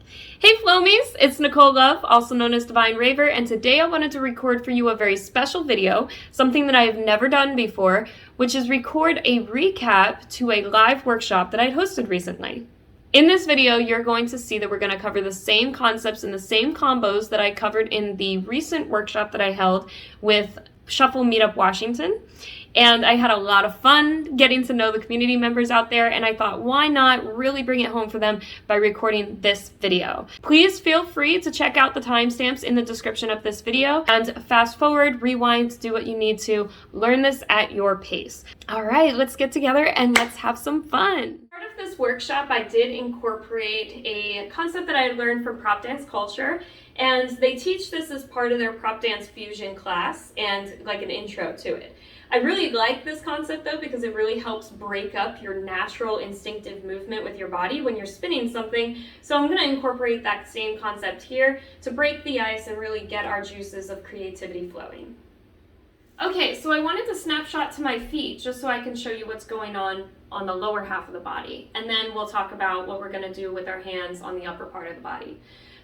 Hey Flomies, it's Nicole Love, also known as DIVINERAVER, and today I wanted to record for you a very special video, something that I have never done before, which is record a recap to a live workshop that I hosted recently. In this video, you're going to see that we're going to cover the same concepts and the same combos that I covered in the recent workshop that I held with Shuffle Meetup Washington. And I had a lot of fun getting to know the community members out there, and I thought, why not really bring it home for them by recording this video? Please feel free to check out the timestamps in the description of this video, and fast forward, rewind, do what you need to. Learn this at your pace. All right, let's get together and let's have some fun. Part of this workshop, I did incorporate a concept that I had learned from prop dance culture, and they teach this as part of their prop dance fusion class and like an intro to it. I really like this concept though because it really helps break up your natural instinctive movement with your body when you're spinning something. So I'm going to incorporate that same concept here to break the ice and really get our juices of creativity flowing. Okay, so I wanted to snapshot to my feet just so I can show you what's going on the lower half of the body. And then we'll talk about what we're going to do with our hands on the upper part of the body.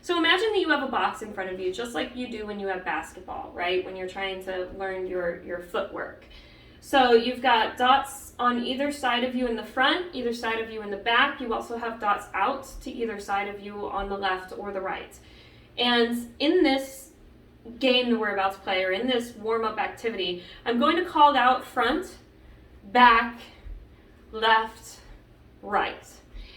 So imagine that you have a box in front of you, just like you do when you have basketball, right? When you're trying to learn your footwork. So you've got dots on either side of you in the front, either side of you in the back. You also have dots out to either side of you on the left or the right. And in this game that we're about to play, or in this warm-up activity, I'm going to call out front, back, left, right.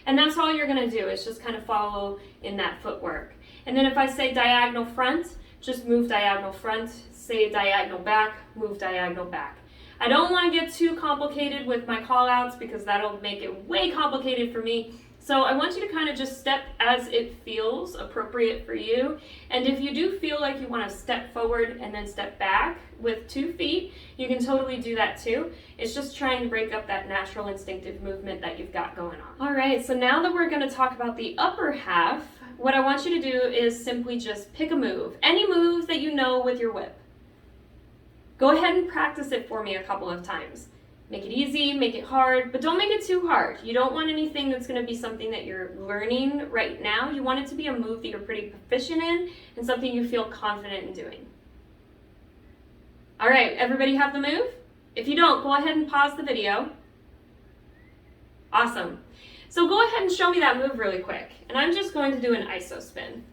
And that's all you're going to do is just kind of follow in that footwork. And then if I say diagonal front, just move diagonal front. Say diagonal back, move diagonal back. I don't want to get too complicated with my call outs because that'll make it way complicated for me. So I want you to kind of just step as it feels appropriate for you. And if you do feel like you want to step forward and then step back with 2 feet, you can totally do that too. It's just trying to break up that natural instinctive movement that you've got going on. All right, so now that we're going to talk about the upper half, what I want you to do is simply just pick a move. Any move that you know with your whip. Go ahead and practice it for me a couple of times. Make it easy, make it hard, but don't make it too hard. You don't want anything that's going to be something that you're learning right now. You want it to be a move that you're pretty proficient in and something you feel confident in doing. All right, everybody have the move? If you don't, go ahead and pause the video. Awesome. So go ahead and show me that move really quick. And I'm just going to do an iso spin.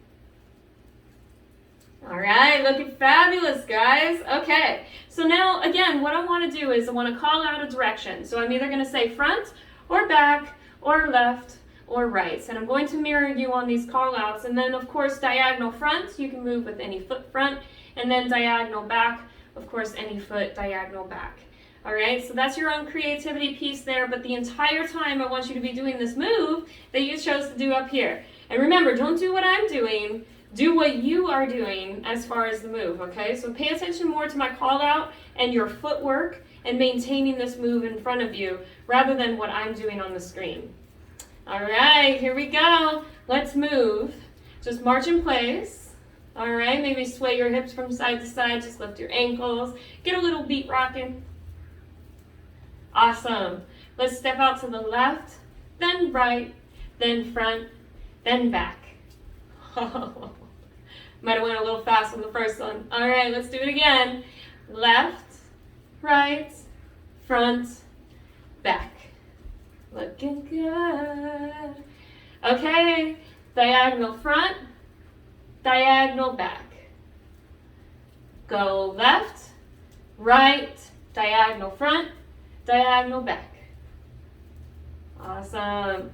All right, looking fabulous, guys. Okay, so now, again, what I want to do is I want to call out a direction. So I'm either going to say front or back or left or right. And I'm going to mirror you on these call outs. And then, of course, diagonal front, you can move with any foot front. And then diagonal back, of course, any foot diagonal back. All right, so that's your own creativity piece there. But the entire time, I want you to be doing this move that you chose to do up here. And remember, don't do what I'm doing. Do what you are doing as far as the move, okay? So pay attention more to my call out and your footwork and maintaining this move in front of you rather than what I'm doing on the screen. All right, here we go. Let's move. Just march in place. All right, maybe sway your hips from side to side. Just lift your ankles. Get a little beat rocking. Awesome. Let's step out to the left, then right, then front, then back. Might have went a little fast on the first one. All right, let's do it again. Left, right, front, back. Looking good. Okay, diagonal front, diagonal back. Go left, right, diagonal front, diagonal back. Awesome.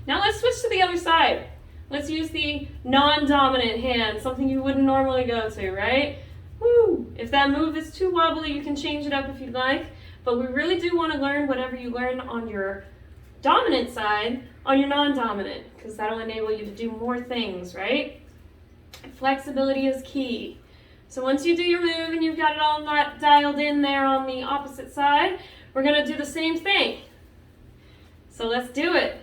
Now let's switch to the other side. Let's use the non-dominant hand, something you wouldn't normally go to, right? Woo! If that move is too wobbly, you can change it up if you'd like, but we really do want to learn whatever you learn on your dominant side on your non-dominant, because that'll enable you to do more things, right? Flexibility is key. So once you do your move and you've got it all dialed in there on the opposite side, we're going to do the same thing. So let's do it.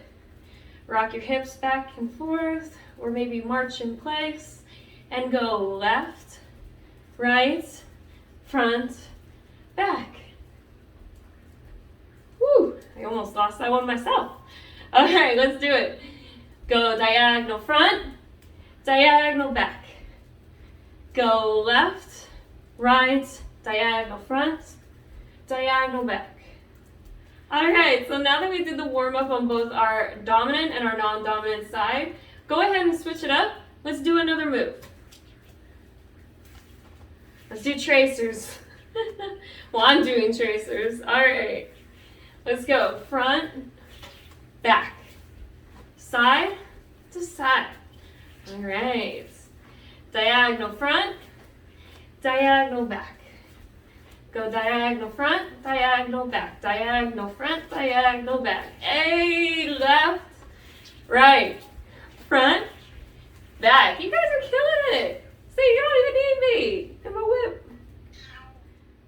Rock your hips back and forth, or maybe march in place, and go left, right, front, back. Woo! I almost lost that one myself. All right, let's do it. Go diagonal front, diagonal back. Go left, right, diagonal front, diagonal back. Alright, so now that we did the warm-up on both our dominant and our non-dominant side, go ahead and switch it up. Let's do another move. Let's do tracers. Well, I'm doing tracers. Alright, let's go. Front, back, side to side. Alright, diagonal front, diagonal back. Go diagonal front, diagonal back, diagonal front, diagonal back. Hey, left, right, front, back. You guys are killing it. See, you don't even need me and my whip.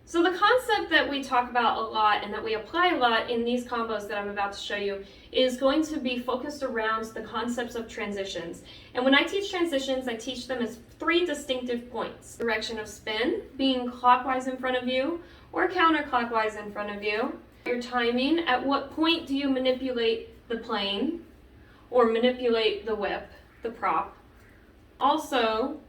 So the concept that we talk about a lot and that we apply a lot in these combos that I'm about to show you is going to be focused around the concepts of transitions. And when I teach transitions, I teach them as 3 distinctive points. Direction of spin, being clockwise in front of you or counterclockwise in front of you. Your timing, at what point do you manipulate the plane or manipulate the whip, the prop. Also,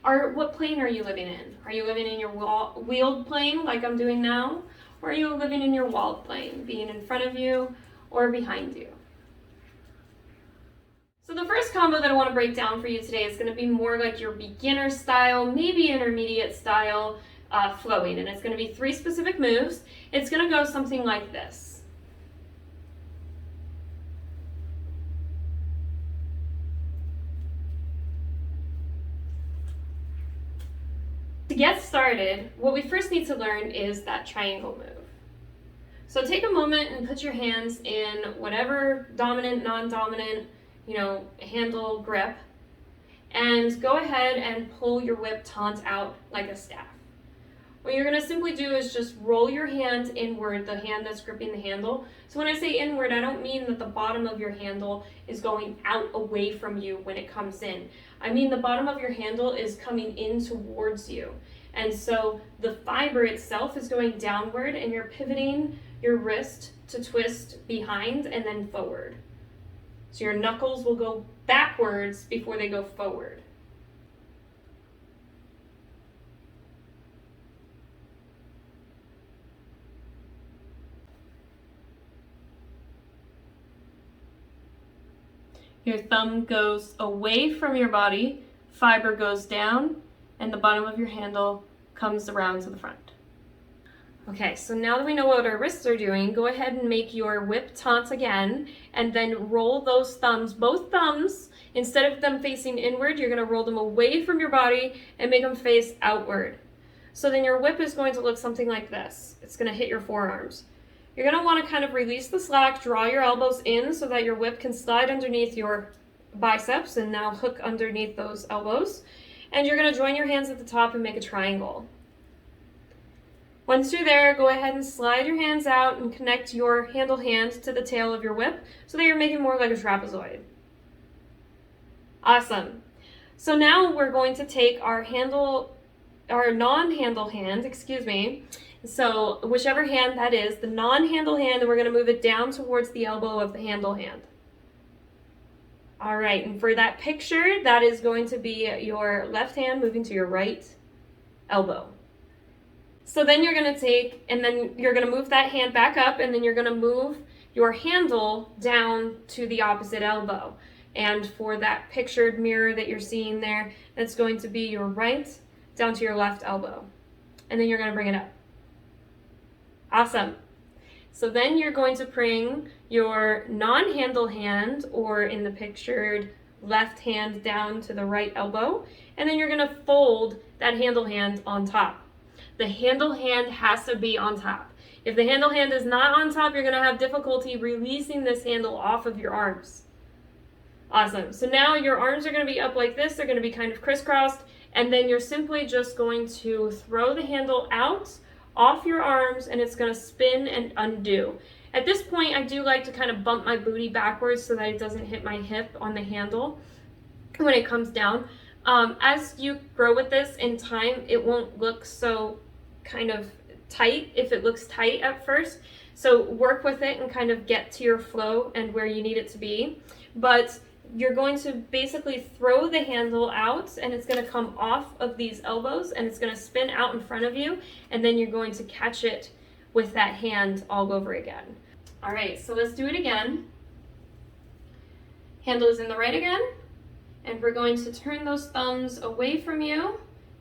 what plane are you living in? Are you living in your wheeled plane like I'm doing now? Or are you living in your walled plane, being in front of you or behind you? So the first combo that I want to break down for you today is going to be more like your beginner style, maybe intermediate style flowing. And it's going to be 3 specific moves. It's going to go something like this. To get started, what we first need to learn is that triangle move. So take a moment and put your hands in whatever dominant, non-dominant, handle grip, and go ahead and pull your whip taunt out like a staff. What you're going to simply do is just roll your hand inward, the hand that's gripping the handle. So when I say inward, I don't mean that the bottom of your handle is going out away from you when it comes in. I mean the bottom of your handle is coming in towards you. And so the fiber itself is going downward and you're pivoting your wrist to twist behind and then forward. So your knuckles will go backwards before they go forward. Your thumb goes away from your body, fiber goes down, and the bottom of your handle comes around to the front. Okay, so now that we know what our wrists are doing, go ahead and make your whip taunt again, and then roll those thumbs, both thumbs, instead of them facing inward, you're gonna roll them away from your body and make them face outward. So then your whip is going to look something like this. It's gonna hit your forearms. You're going to want to kind of release the slack, draw your elbows in so that your whip can slide underneath your biceps and now hook underneath those elbows. And you're going to join your hands at the top and make a triangle. Once you're there, go ahead and slide your hands out and connect your handle hand to the tail of your whip so that you're making more like a trapezoid. Awesome. So now we're going to take our non-handle hand, so whichever hand that is, the non-handle hand, and we're going to move it down towards the elbow of the handle hand. All right, and for that picture, that is going to be your left hand moving to your right elbow. So then you're going to take, and then you're going to move that hand back up, and then you're going to move your handle down to the opposite elbow. And for that pictured mirror that you're seeing there, that's going to be your right down to your left elbow. And then you're going to bring it up. Awesome. So then you're going to bring your non-handle hand, or in the pictured left hand, down to the right elbow, and then you're going to fold that handle hand on top. The handle hand has to be on top. If the handle hand is not on top, you're going to have difficulty releasing this handle off of your arms. Awesome. So now your arms are going to be up like this. They're going to be kind of crisscrossed, and then you're simply just going to throw the handle out off your arms, and it's going to spin and undo. At this point, I do like to kind of bump my booty backwards so that it doesn't hit my hip on the handle when it comes down. As you grow with this in time, it won't look so kind of tight if it looks tight at first. So work with it and kind of get to your flow and where you need it to be. But you're going to basically throw the handle out, and it's going to come off of these elbows, and it's going to spin out in front of you, and then you're going to catch it with that hand all over again. All right, so let's do it again. Handle is in the right again, and we're going to turn those thumbs away from you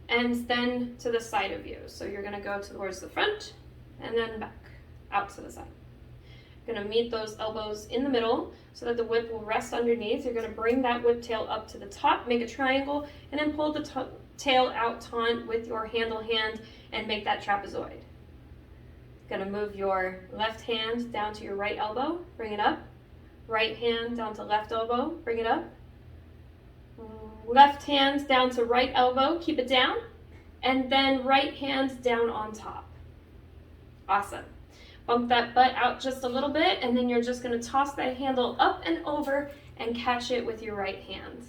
and then to the side of you. So you're going to go towards the front and then back out to the side. You're going to meet those elbows in the middle so that the whip will rest underneath. You're going to bring that whip tail up to the top, make a triangle, and then pull the tail out taunt with your handle hand and make that trapezoid. Going to move your left hand down to your right elbow, bring it up. Right hand down to left elbow, bring it up. Left hand down to right elbow, keep it down. And then right hand down on top. Awesome. Bump that butt out just a little bit, and then you're just going to toss that handle up and over and catch it with your right hand.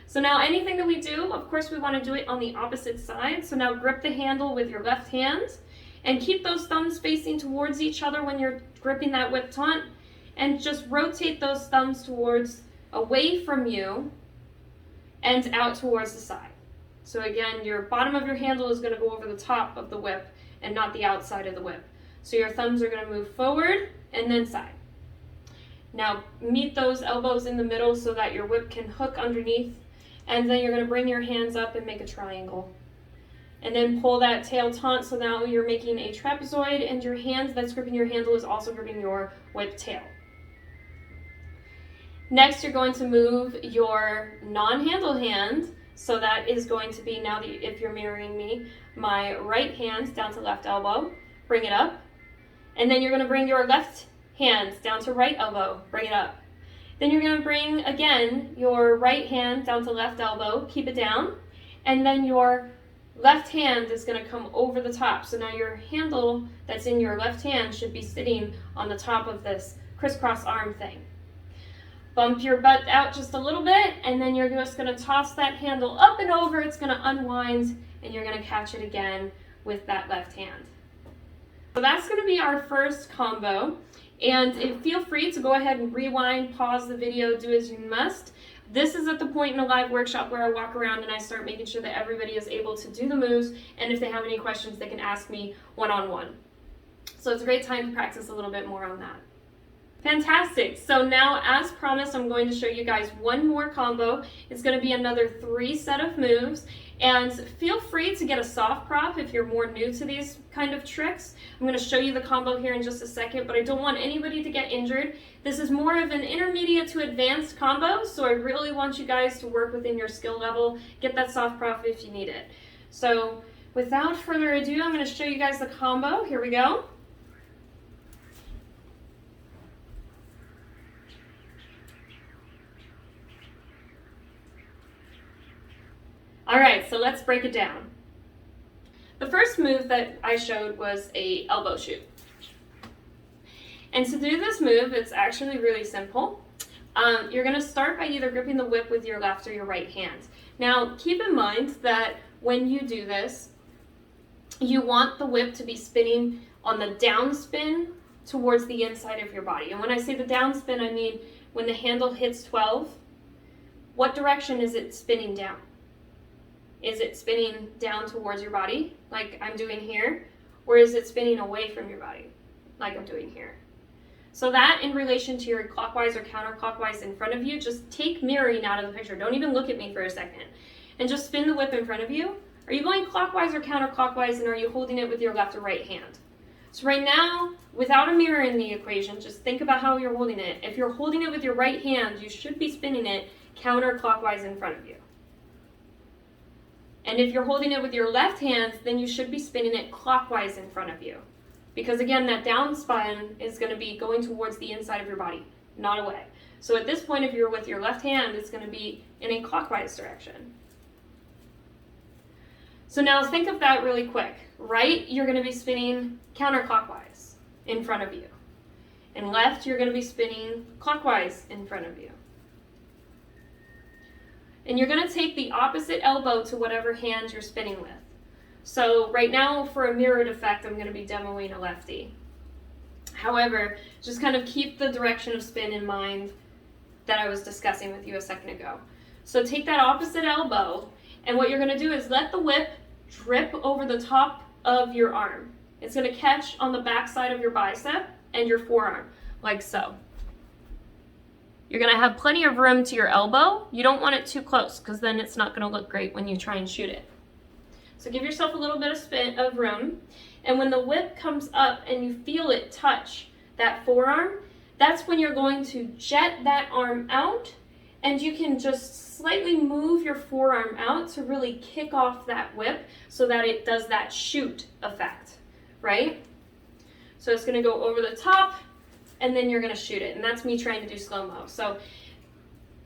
So now anything that we do, of course we want to do it on the opposite side. So now grip the handle with your left hand and keep those thumbs facing towards each other when you're gripping that whip taunt, and just rotate those thumbs towards away from you and out towards the side. So again, your bottom of your handle is going to go over the top of the whip and not the outside of the whip. So your thumbs are going to move forward and then side. Now meet those elbows in the middle so that your whip can hook underneath, and then you're going to bring your hands up and make a triangle. And then pull that tail taunt, so now you're making a trapezoid, and your hand that's gripping your handle is also gripping your whip tail. Next, you're going to move your non-handle hand, so that is going to be, now that if you're mirroring me, my right hand down to left elbow, bring it up. And then you're going to bring your left hand down to right elbow, bring it up. Then you're going to bring, again, your right hand down to left elbow, keep it down. And then your left hand is going to come over the top. So now your handle that's in your left hand should be sitting on the top of this crisscross arm thing. Bump your butt out just a little bit, and then you're just going to toss that handle up and over. It's going to unwind, and you're going to catch it again with that left hand. So that's going to be our first combo. And feel free to go ahead and rewind, pause the video, do as you must. This is at the point in a live workshop where I walk around and I start making sure that everybody is able to do the moves, and if they have any questions, they can ask me one-on-one. So it's a great time to practice a little bit more on that. Fantastic. So now, as promised, I'm going to show you guys one more combo. It's going to be another 3 set of moves. And feel free to get a soft prop if you're more new to these kind of tricks. I'm going to show you the combo here in just a second, but I don't want anybody to get injured. This is more of an intermediate to advanced combo, so I really want you guys to work within your skill level. Get that soft prop if you need it. So without further ado, I'm going to show you guys the combo. Here we go. All right, so let's break it down. The first move that I showed was a elbow shoot. And to do this move, it's actually really simple. You're going to start by either gripping the whip with your left or your right hand. Now, keep in mind that when you do this, you want the whip to be spinning on the down spin towards the inside of your body. And when I say the down spin, I mean when the handle hits 12, what direction is it spinning down? Is it spinning down towards your body, like I'm doing here? Or is it spinning away from your body, like I'm doing here? So that in relation to your clockwise or counterclockwise in front of you, just take mirroring out of the picture. Don't even look at me for a second. And just spin the whip in front of you. Are you going clockwise or counterclockwise, and are you holding it with your left or right hand? So right now, without a mirror in the equation, just think about how you're holding it. If you're holding it with your right hand, you should be spinning it counterclockwise in front of you. And if you're holding it with your left hand, then you should be spinning it clockwise in front of you. Because again, that down spin is going to be going towards the inside of your body, not away. So at this point, if you're with your left hand, it's going to be in a clockwise direction. So now think of that really quick. Right, you're going to be spinning counterclockwise in front of you. And left, you're going to be spinning clockwise in front of you. And you're going to take the opposite elbow to whatever hand you're spinning with. So right now, for a mirrored effect, I'm going to be demoing a lefty. However, just kind of keep the direction of spin in mind that I was discussing with you a second ago. So take that opposite elbow, and what you're going to do is let the whip drip over the top of your arm. It's going to catch on the back side of your bicep and your forearm, like so. You're going to have plenty of room to your elbow. You don't want it too close because then it's not going to look great when you try and shoot it. So give yourself a little bit of room, and when the whip comes up and you feel it touch that forearm, that's when you're going to jet that arm out, and you can just slightly move your forearm out to really kick off that whip so that it does that shoot effect, right? So it's going to go over the top, and then you're going to shoot it, and that's me trying to do slow-mo. So,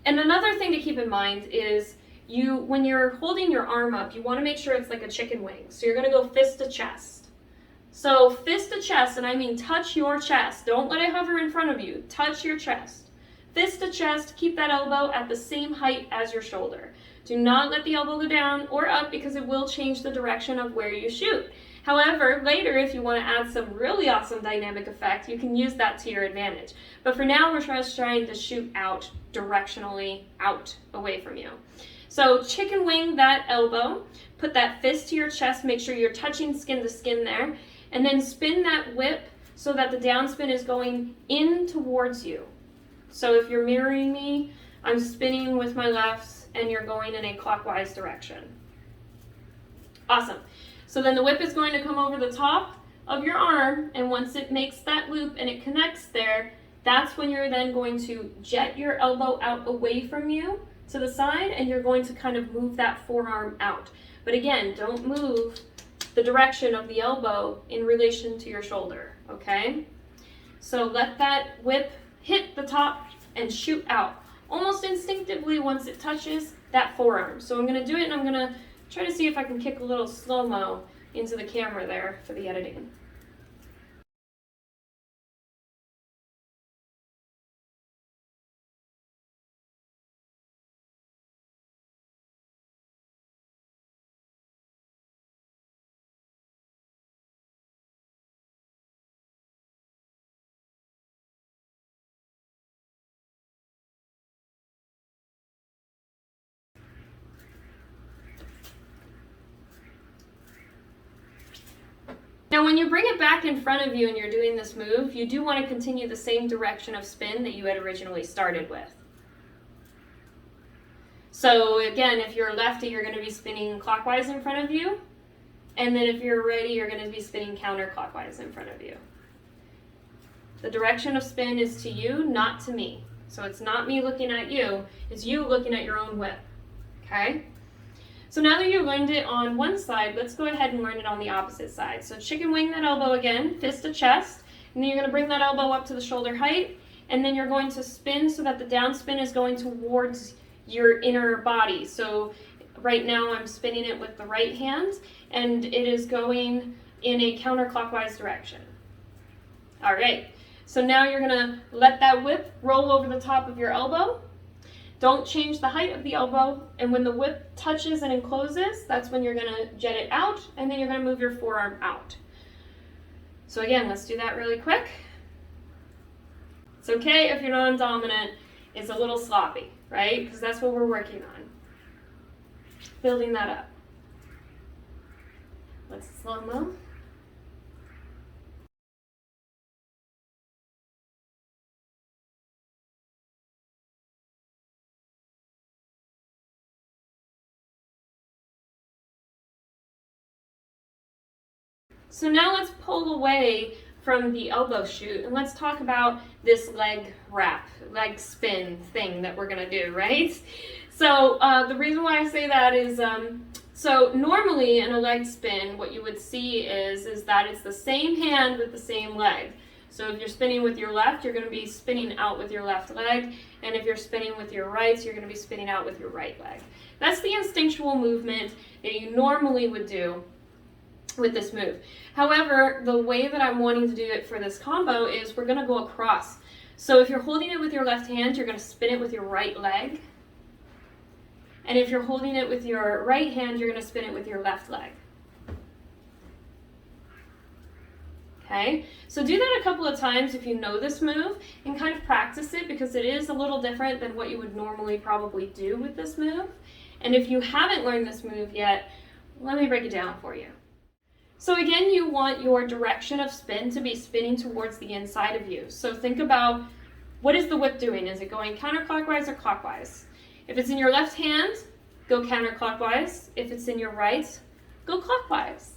and another thing to keep in mind is when you're holding your arm up, you want to make sure it's like a chicken wing. So you're going to go fist to chest. So fist to chest, and I mean touch your chest. Don't let it hover in front of you. Touch your chest. Fist to chest, keep that elbow at the same height as your shoulder. Do not let the elbow go down or up because it will change the direction of where you shoot. However, later, if you want to add some really awesome dynamic effect, you can use that to your advantage. But for now, we're just trying to shoot out directionally out away from you. So chicken wing that elbow, put that fist to your chest, make sure you're touching skin to skin there, and then spin that whip so that the downspin is going in towards you. So if you're mirroring me, I'm spinning with my left and you're going in a clockwise direction. Awesome. So then the whip is going to come over the top of your arm, and once it makes that loop and it connects there, that's when you're then going to jet your elbow out away from you to the side, and you're going to kind of move that forearm out. But again, don't move the direction of the elbow in relation to your shoulder, okay? So let that whip hit the top and shoot out almost instinctively once it touches that forearm. So I'm going to do it, and I'm going to try to see if I can kick a little slow-mo into the camera there for the editing. Now when you bring it back in front of you and you're doing this move, you do want to continue the same direction of spin that you had originally started with. So again, if you're lefty, you're going to be spinning clockwise in front of you, and then if you're righty, you're going to be spinning counterclockwise in front of you. The direction of spin is to you, not to me. So it's not me looking at you, it's you looking at your own whip, okay? So now that you learned it on one side, let's go ahead and learn it on the opposite side. So chicken wing that elbow again, fist to chest, and then you're going to bring that elbow up to the shoulder height, and then you're going to spin so that the downspin is going towards your inner body. So right now I'm spinning it with the right hand, and it is going in a counterclockwise direction. All right, so now you're going to let that whip roll over the top of your elbow. Don't change the height of the elbow, and when the whip touches and encloses, that's when you're going to jet it out, and then you're going to move your forearm out. So again, let's do that really quick. It's okay if you're non-dominant. It's a little sloppy, right? Because that's what we're working on. Building that up. Let's slow-mo. So now let's pull away from the elbow shoot, and let's talk about this leg wrap, leg spin thing that we're gonna do, right? So the reason why I say that is, so normally in a leg spin, what you would see is that it's the same hand with the same leg. So if you're spinning with your left, you're gonna be spinning out with your left leg, and if you're spinning with your right, you're gonna be spinning out with your right leg. That's the instinctual movement that you normally would do with this move. However, the way that I'm wanting to do it for this combo is we're going to go across. So if you're holding it with your left hand, you're going to spin it with your right leg. And if you're holding it with your right hand, you're going to spin it with your left leg. Okay, so do that a couple of times if you know this move, and kind of practice it, because it is a little different than what you would normally probably do with this move. And if you haven't learned this move yet, let me break it down for you. So again, you want your direction of spin to be spinning towards the inside of you. So think about, what is the whip doing? Is it going counterclockwise or clockwise? If it's in your left hand, go counterclockwise. If it's in your right, go clockwise.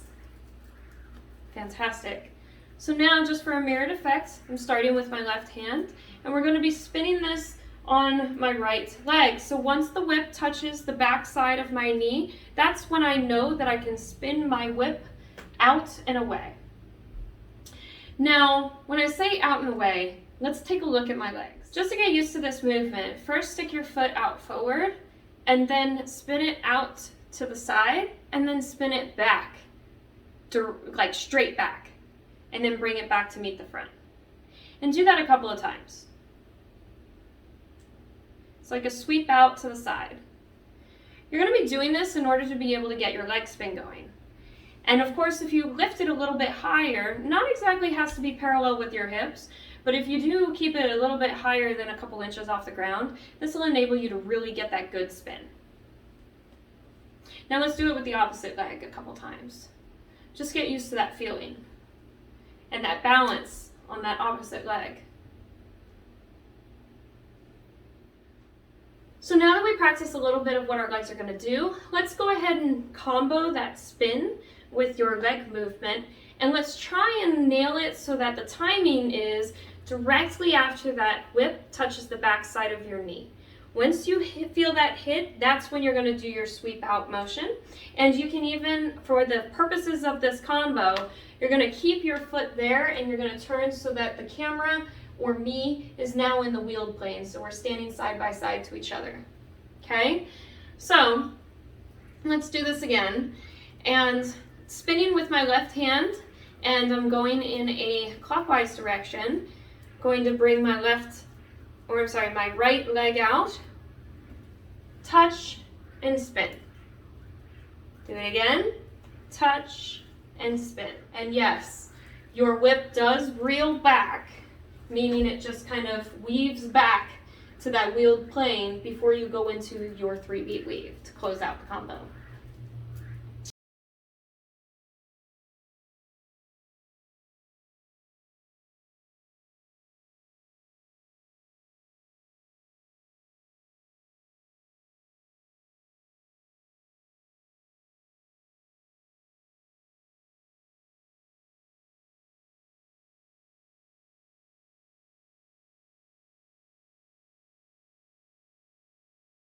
Fantastic. So now, just for a mirrored effect, I'm starting with my left hand, and we're going to be spinning this on my right leg. So once the whip touches the back side of my knee, that's when I know that I can spin my whip out and away. Now, when I say out and away, let's take a look at my legs. Just to get used to this movement, first stick your foot out forward, and then spin it out to the side, and then spin it back, like straight back, and then bring it back to meet the front. And do that a couple of times. It's like a sweep out to the side. You're going to be doing this in order to be able to get your leg spin going. And of course, if you lift it a little bit higher, not exactly has to be parallel with your hips, but if you do keep it a little bit higher than a couple inches off the ground, this will enable you to really get that good spin. Now let's do it with the opposite leg a couple times. Just get used to that feeling and that balance on that opposite leg. So now that we practice a little bit of what our legs are going to do, let's go ahead and combo that spin with your leg movement, and let's try and nail it so that the timing is directly after that whip touches the back side of your knee. Once you feel that hit, that's when you're going to do your sweep out motion. And you can even, for the purposes of this combo, you're going to keep your foot there, and you're going to turn so that the camera or me is now in the wheeled plane. So we're standing side by side to each other. Okay? So let's do this again. And spinning with my left hand, and I'm going in a clockwise direction. Going to bring my my right leg out, touch, and spin. Do it again, touch, and spin. And yes, your whip does reel back, meaning it just kind of weaves back to that wheeled plane before you go into your 3-beat weave to close out the combo.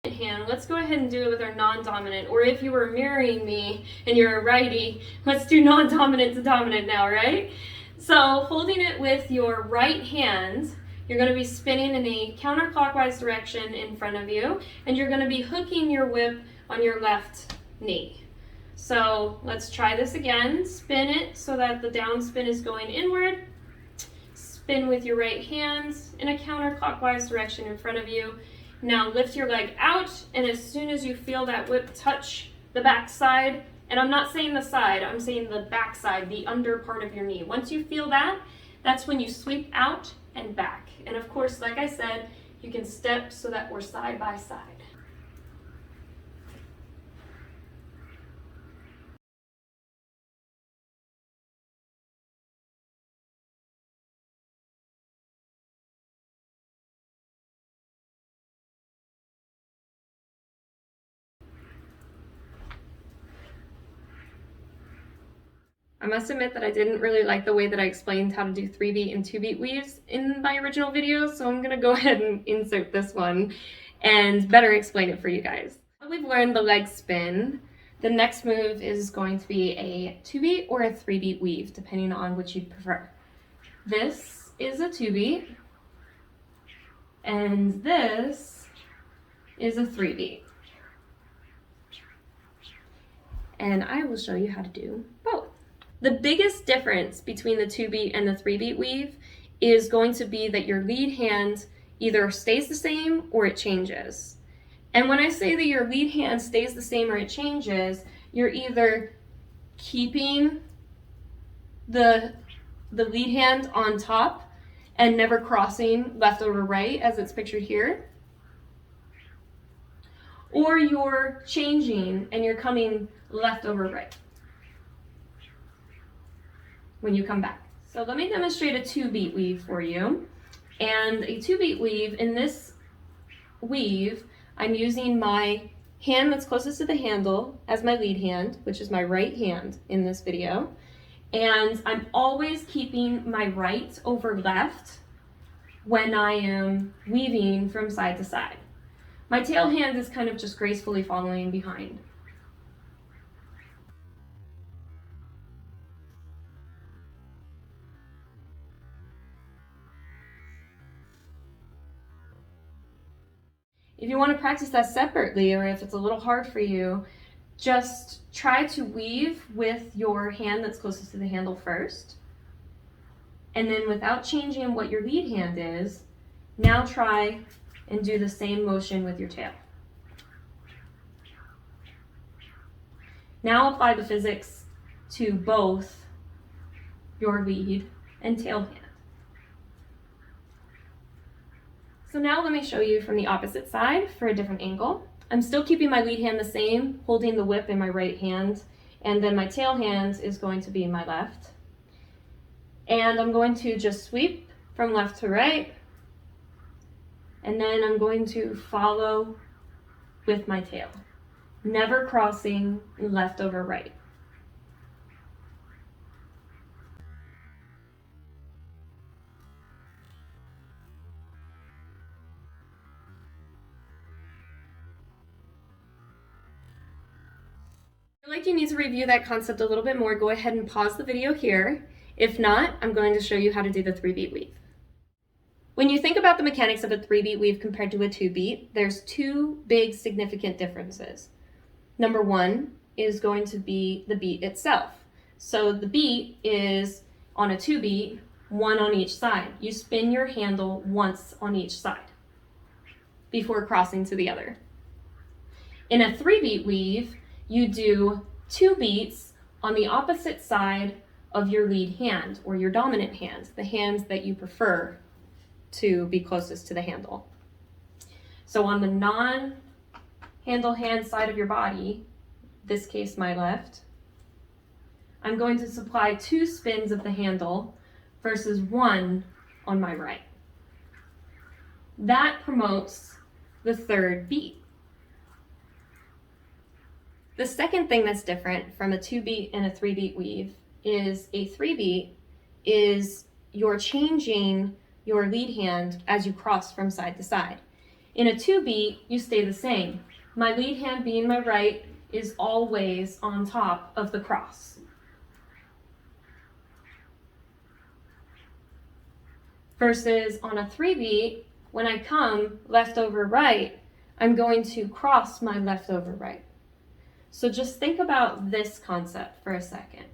Hand. Let's go ahead and do it with our non-dominant, or if you were mirroring me and you're a righty, let's do non-dominant to dominant now, right? So holding it with your right hand, you're going to be spinning in a counterclockwise direction in front of you, and you're going to be hooking your whip on your left knee. So let's try this again. Spin it so that the down spin is going inward. Spin with your right hand in a counterclockwise direction in front of you. Now lift your leg out, and as soon as you feel that whip touch the back side, and I'm not saying the side, I'm saying the back side, the under part of your knee. Once you feel that, that's when you sweep out and back. And of course, like I said, you can step so that we're side by side. I must admit that I didn't really like the way that I explained how to do 3-beat and 2-beat weaves in my original video, so I'm gonna go ahead and insert this one and better explain it for you guys. Now we've learned the leg spin, the next move is going to be a 2-beat or a 3-beat weave, depending on which you'd prefer. This is a 2-beat, and this is a 3-beat. And I will show you how to do both. The biggest difference between the 2-beat and the 3-beat weave is going to be that your lead hand either stays the same or it changes. And when I say that your lead hand stays the same or it changes, you're either keeping the the lead hand on top and never crossing left over right as it's pictured here, or you're changing and you're coming left over right when you come back. So let me demonstrate a 2-beat weave for you. And a 2-beat weave, in this weave, I'm using my hand that's closest to the handle as my lead hand, which is my right hand in this video. And I'm always keeping my right over left when I am weaving from side to side. My tail hand is kind of just gracefully following behind. If you want to practice that separately, or if it's a little hard for you, just try to weave with your hand that's closest to the handle first. And then without changing what your lead hand is, now try and do the same motion with your tail. Now apply the physics to both your lead and tail hand. So now let me show you from the opposite side for a different angle. I'm still keeping my lead hand the same, holding the whip in my right hand, and then my tail hand is going to be in my left. And I'm going to just sweep from left to right, and then I'm going to follow with my tail, never crossing left over right. If you feel like you need to review that concept a little bit more, go ahead and pause the video here. If not, I'm going to show you how to do the 3-beat weave. When you think about the mechanics of a 3-beat weave compared to a 2-beat, there's 2 big significant differences. Number 1 is going to be the beat itself. So the beat is on a 2-beat, 1 on each side. You spin your handle once on each side before crossing to the other. In a 3-beat weave, you do 2 beats on the opposite side of your lead hand, or your dominant hand, the hand that you prefer to be closest to the handle. So on the non-handle hand side of your body, this case my left, I'm going to supply 2 spins of the handle versus 1 on my right. That promotes the 3rd beat. The second thing that's different from a 2-beat and a 3-beat weave is a 3-beat is you're changing your lead hand as you cross from side to side. In a 2-beat, you stay the same. My lead hand, being my right, is always on top of the cross. Versus on a 3-beat, when I come left over right, I'm going to cross my left over right. So just think about this concept for a second.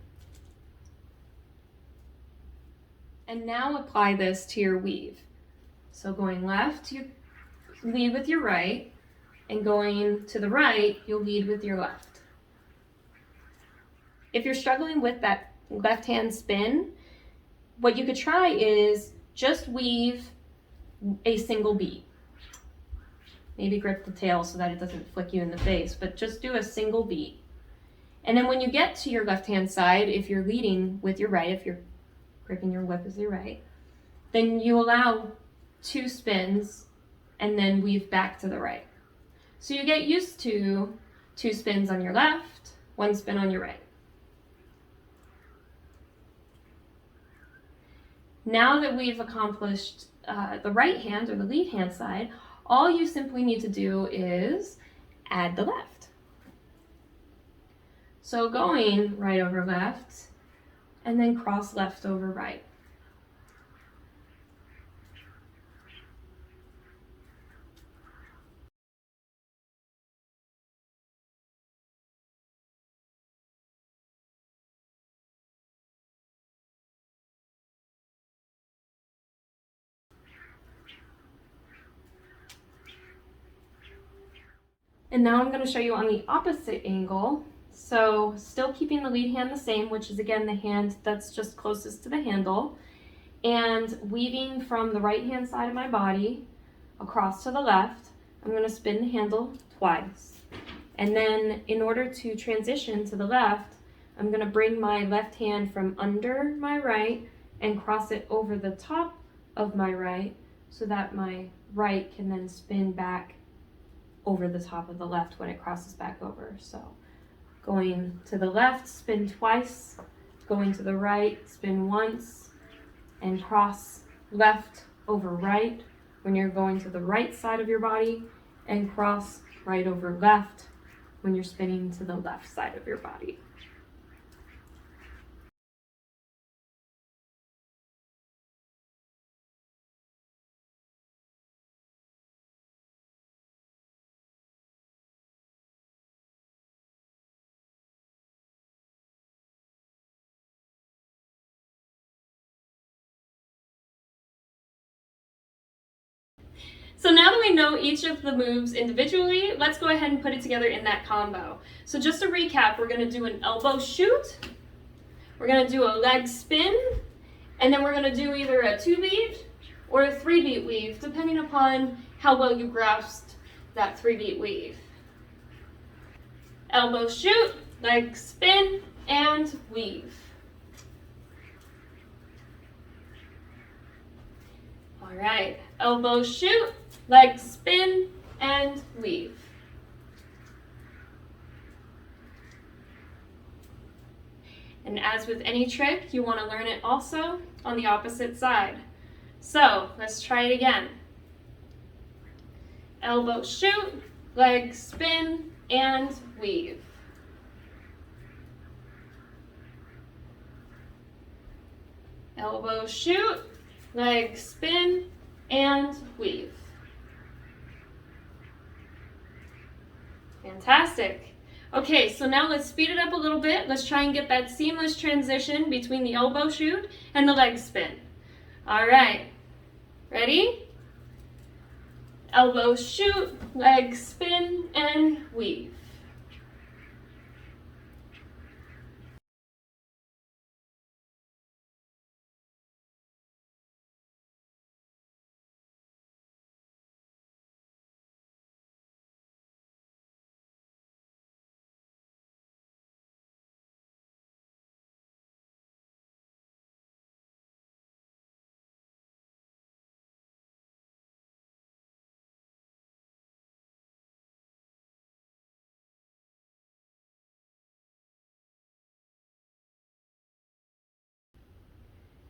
And now apply this to your weave. So going left, you lead with your right, and going to the right, you'll lead with your left. If you're struggling with that left hand spin, what you could try is just weave a single beat. Maybe grip the tail so that it doesn't flick you in the face, but just do a single beat. And then when you get to your left hand side, if you're leading with your right, if you're gripping your whip with your right, then you allow 2 spins and then weave back to the right. So you get used to 2 spins on your left, 1 spin on your right. Now that we've accomplished the right hand or the lead hand side, all you simply need to do is add the left. So going right over left, and then cross left over right. And now I'm going to show you on the opposite angle So still keeping the lead hand the same, which is again the hand that's just closest to the handle, and weaving from the right hand side of my body across to the left. I'm going to spin the handle twice. And then in order to transition to the left, I'm going to bring my left hand from under my right and cross it over the top of my right so that my right can then spin back over the top of the left when it crosses back over. So going to the left, spin twice, going to the right, spin once, and cross left over right when you're going to the right side of your body, and cross right over left when you're spinning to the left side of your body. So now that we know each of the moves individually, let's go ahead and put it together in that combo. So just to recap, we're going to do an elbow shoot, we're going to do a leg spin, and then we're going to do either a 2-beat or a 3-beat weave, depending upon how well you grasped that 3-beat weave. Elbow shoot, leg spin, and weave. All right, elbow shoot, leg spin, and weave. And as with any trick, you want to learn it also on the opposite side. So let's try it again. Elbow shoot, leg spin, and weave. Elbow shoot, leg spin, and weave. Fantastic. Okay, so now let's speed it up a little bit. Let's try and get that seamless transition between the elbow shoot and the leg spin. All right, ready? Elbow shoot, leg spin, and weave.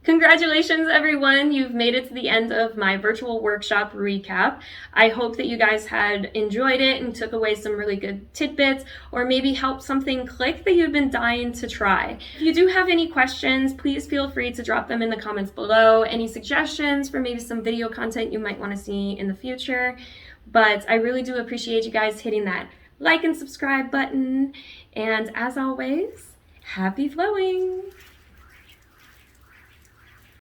Congratulations, everyone. You've made it to the end of my virtual workshop recap. I hope that you guys had enjoyed it and took away some really good tidbits, or maybe helped something click that you've been dying to try. If you do have any questions, please feel free to drop them in the comments below. Any suggestions for maybe some video content you might want to see in the future. But I really do appreciate you guys hitting that like and subscribe button. And as always, happy flowing!